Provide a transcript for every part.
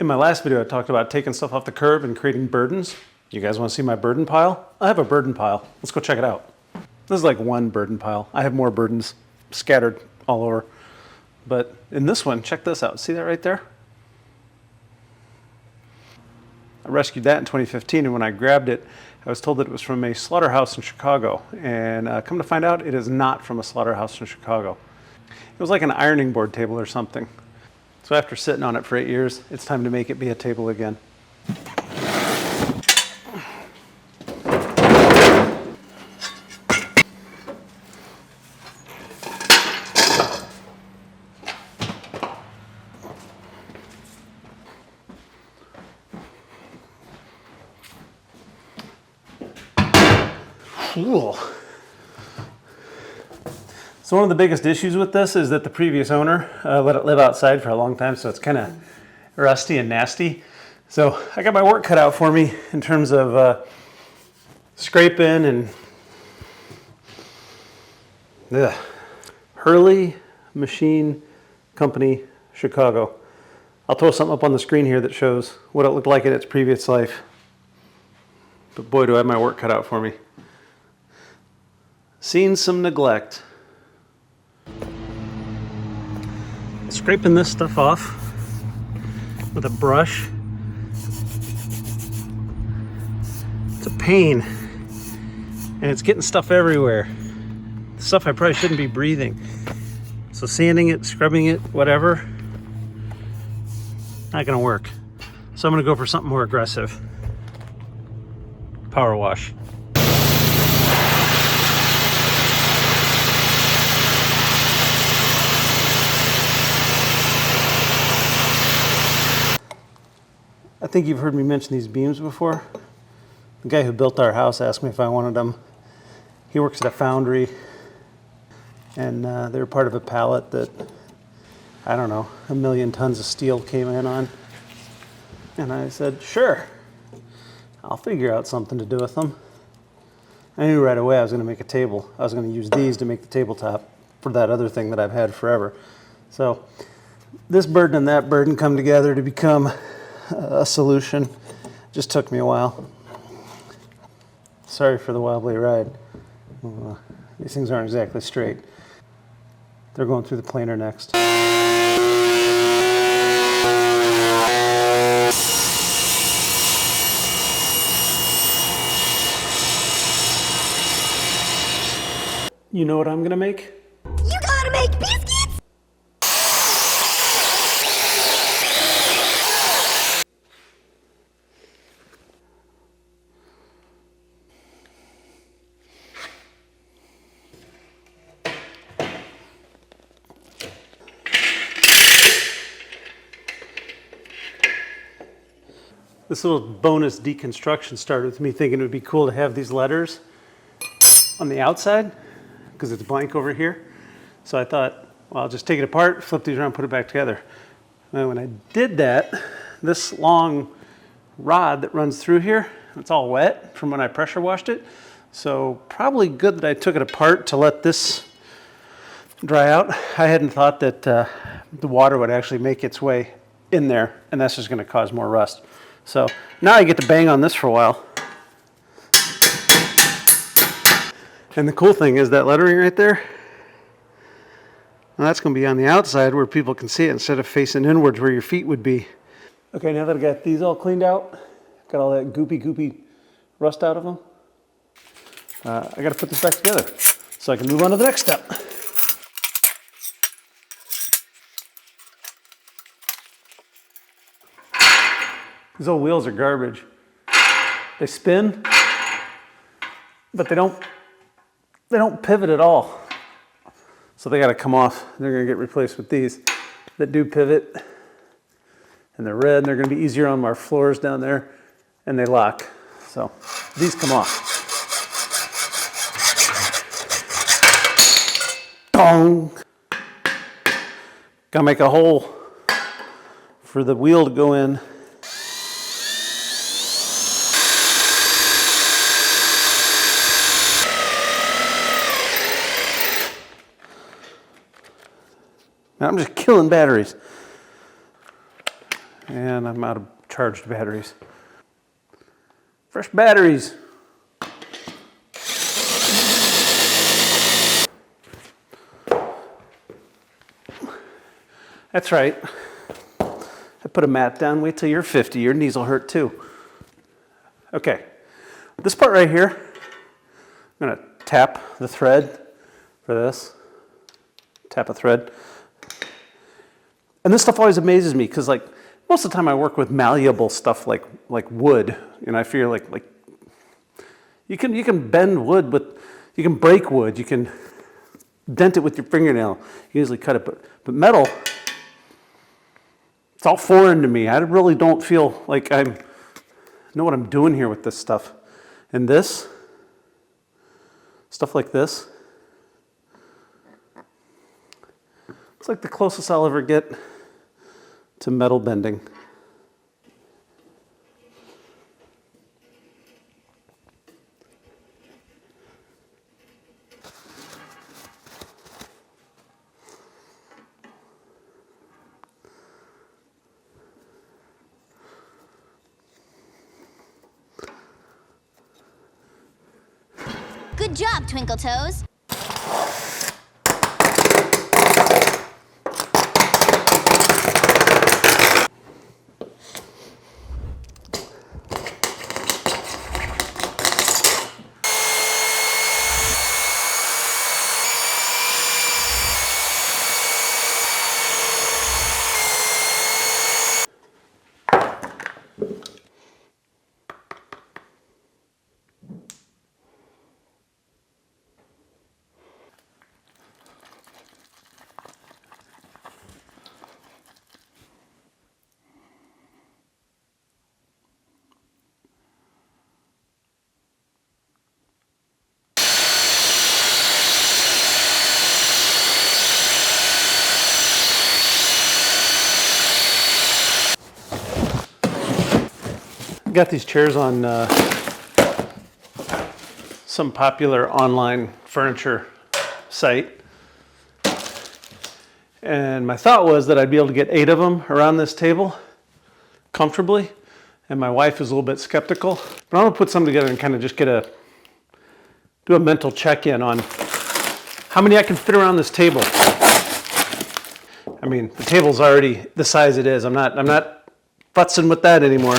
In my last video, I talked about taking stuff off the curb and creating burdens. You guys want to see my burden pile? I have a burden pile. Let's go check it out. This is like one burden pile. I have more burdens scattered all over. But in this one, check this out. See that right there? I rescued that in 2015, and when I grabbed it, I was told that it was from a slaughterhouse in Chicago. And come to find out, it is not from a slaughterhouse in Chicago. It was like an ironing board table or something. So after sitting on it for 8 years, it's time to make it be a table again. Cool. So one of the biggest issues with this is that the previous owner let it live outside for a long time, so it's kind of rusty and nasty. So I got my work cut out for me in terms of scraping and Hurley Machine Company, Chicago. I'll throw something up on the screen here that shows what it looked like in its previous life. But boy, do I have my work cut out for me. Seen some neglect. Scraping this stuff off with a brush. It's a pain, and it's getting stuff everywhere. Stuff I probably shouldn't be breathing. So sanding it, scrubbing it, whatever, not gonna work. So I'm gonna go for something more aggressive. Power wash. I think you've heard me mention these beams before. The guy who built our house asked me if I wanted them. He works at a foundry, and they're part of a pallet that, I don't know, 1 million tons of steel came in on. And I said, sure, I'll figure out something to do with them. I knew right away I was going to make a table. I was going to use these to make the tabletop for that other thing that I've had forever. So this burden and that burden come together to become a solution. Just took me a while. Sorry for the wobbly ride. These things aren't exactly straight. They're going through the planer next. You know what I'm gonna make? You gotta make biscuits! This little bonus deconstruction started with me thinking it would be cool to have these letters on the outside because it's blank over here. So I thought, well, I'll just take it apart, flip these around, put it back together. And when I did that, this long rod that runs through here, it's all wet from when I pressure washed it. So probably good that I took it apart to let this dry out. I hadn't thought that the water would actually make its way in there, and that's just going to cause more rust. So now I get to bang on this for a while. And the cool thing is that lettering right there, well, that's going to be on the outside where people can see it instead of facing inwards where your feet would be. Okay, now that I got these all cleaned out, got all that goopy rust out of them, I got to put this back together so I can move on to the next step. These old wheels are garbage. They spin, but they don't pivot at all. So they got to come off. They're going to get replaced with these that do pivot. And they're red, and they're going to be easier on our floors down there, and they lock. So these come off. Dong! Gotta make a hole for the wheel to go in. I'm just killing batteries. and I'm out of charged batteries. Fresh batteries. That's right. I put a mat down. Wait till you're 50. Your knees will hurt too. Okay. This part right here, I'm going to tap the thread for this. Tap a thread. And this stuff always amazes me because, like, most of the time I work with malleable stuff like wood, and I feel like you can bend wood you can break wood, you can dent it with your fingernail, you can easily cut it, but metal, it's all foreign to me. I really don't feel like I know what I'm doing here with this stuff. And this, stuff like this, it's like the closest I'll ever get to metal bending. Good job, Twinkle Toes. Got these chairs on some popular online furniture site. And my thought was that I'd be able to get 8 of them around this table comfortably. And my wife is a little bit skeptical. But I'm gonna put some together and kind of just do a mental check-in on how many I can fit around this table. I mean, the table's already the size it is. I'm not futzing with that anymore.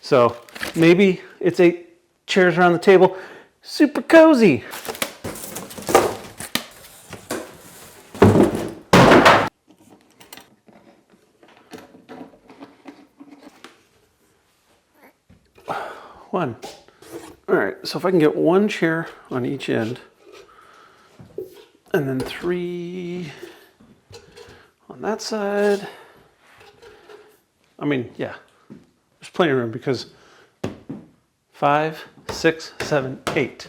So maybe it's 8 chairs around the table. Super cozy. One. All right, so if I can get 1 chair on each end, and then 3 on that side. I mean, yeah, there's plenty of room because 5, 6, 7, 8.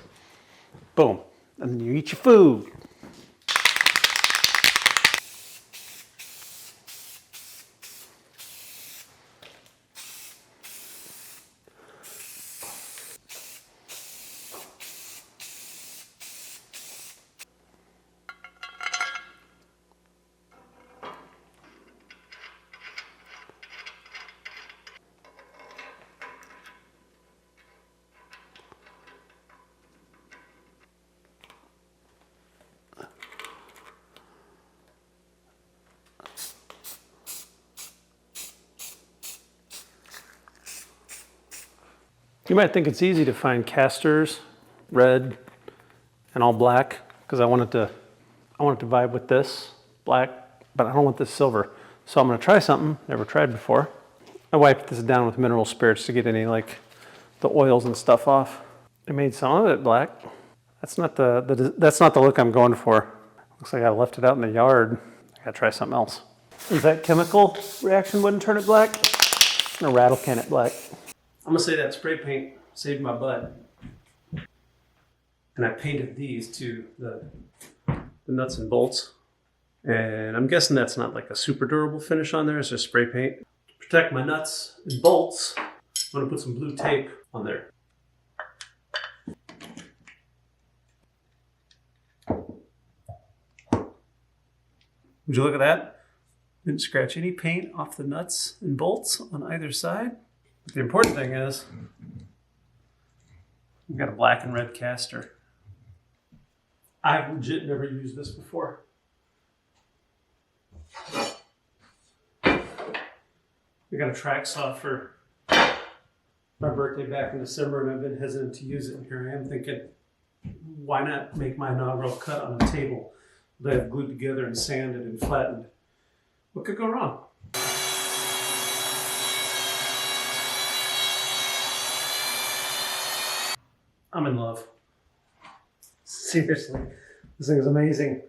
Boom. And then you eat your food. You might think it's easy to find casters, red and all black, because I wanted to vibe with this black, but I don't want this silver. So I'm gonna try something never tried before. I wiped this down with mineral spirits to get any like the oils and stuff off. I made some of it black. That's not the look I'm going for. Looks like I left it out in the yard. I gotta try something else. If that chemical reaction wouldn't turn it black, I'm gonna rattle can it black. I'm gonna say that spray paint saved my butt. And I painted these to the nuts and bolts. And I'm guessing that's not like a super durable finish on there, it's just spray paint. To protect my nuts and bolts, I'm gonna put some blue tape on there. Would you look at that? Didn't scratch any paint off the nuts and bolts on either side. But the important thing is we've got a black and red caster. I've legit never used this before. We got a track saw for my birthday back in December, and I've been hesitant to use it. And here I am thinking, why not make my inaugural cut on a table that I've glued together and sanded and flattened? What could go wrong? I'm in love. Seriously, this thing is amazing.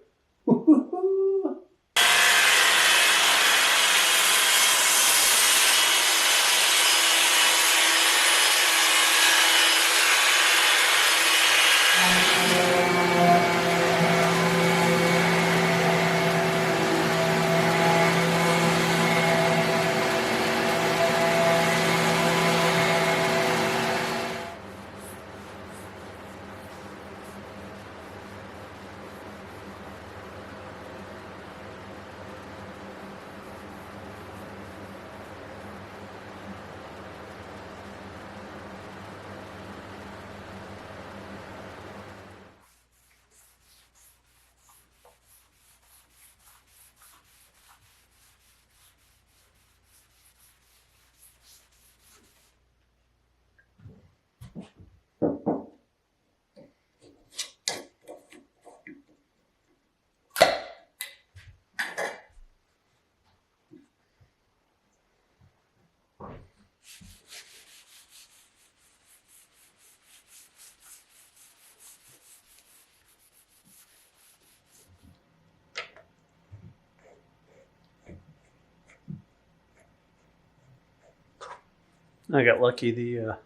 I got lucky. The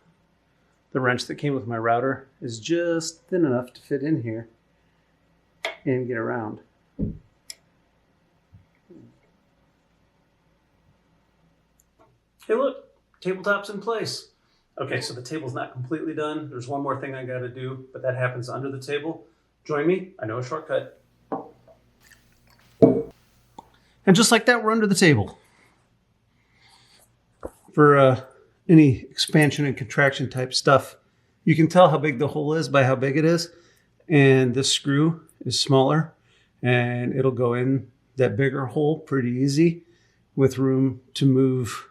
wrench that came with my router is just thin enough to fit in here and get around. Hey look, tabletop's in place. Okay, so the table's not completely done. There's one more thing I gotta do, but that happens under the table. Join me, I know a shortcut. And just like that, we're under the table. For any expansion and contraction type stuff, you can tell how big the hole is by how big it is. And this screw is smaller and it'll go in that bigger hole pretty easy with room to move.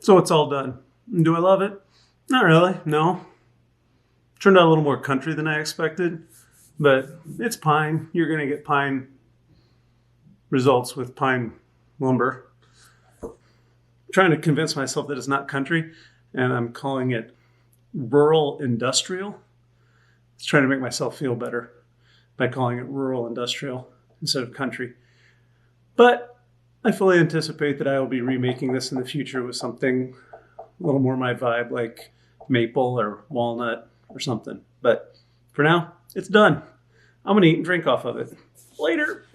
So it's all done. Do I love it? Not really, no. Turned out a little more country than I expected, but it's pine. You're gonna get pine results with pine lumber. I'm trying to convince myself that it's not country, and I'm calling it rural industrial. It's trying to make myself feel better by calling it rural industrial instead of country. But I fully anticipate that I will be remaking this in the future with something a little more my vibe, like maple or walnut or something. But for now, it's done. I'm gonna eat and drink off of it. Later.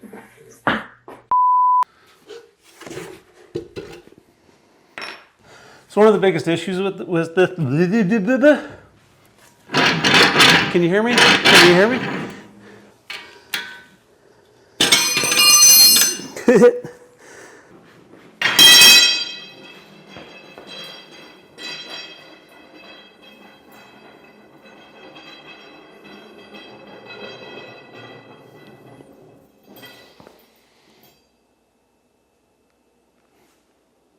So one of the biggest issues with the can you hear me? Can you hear me?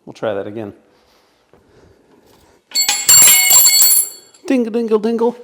We'll try that again. Dingle, dingle, dingle.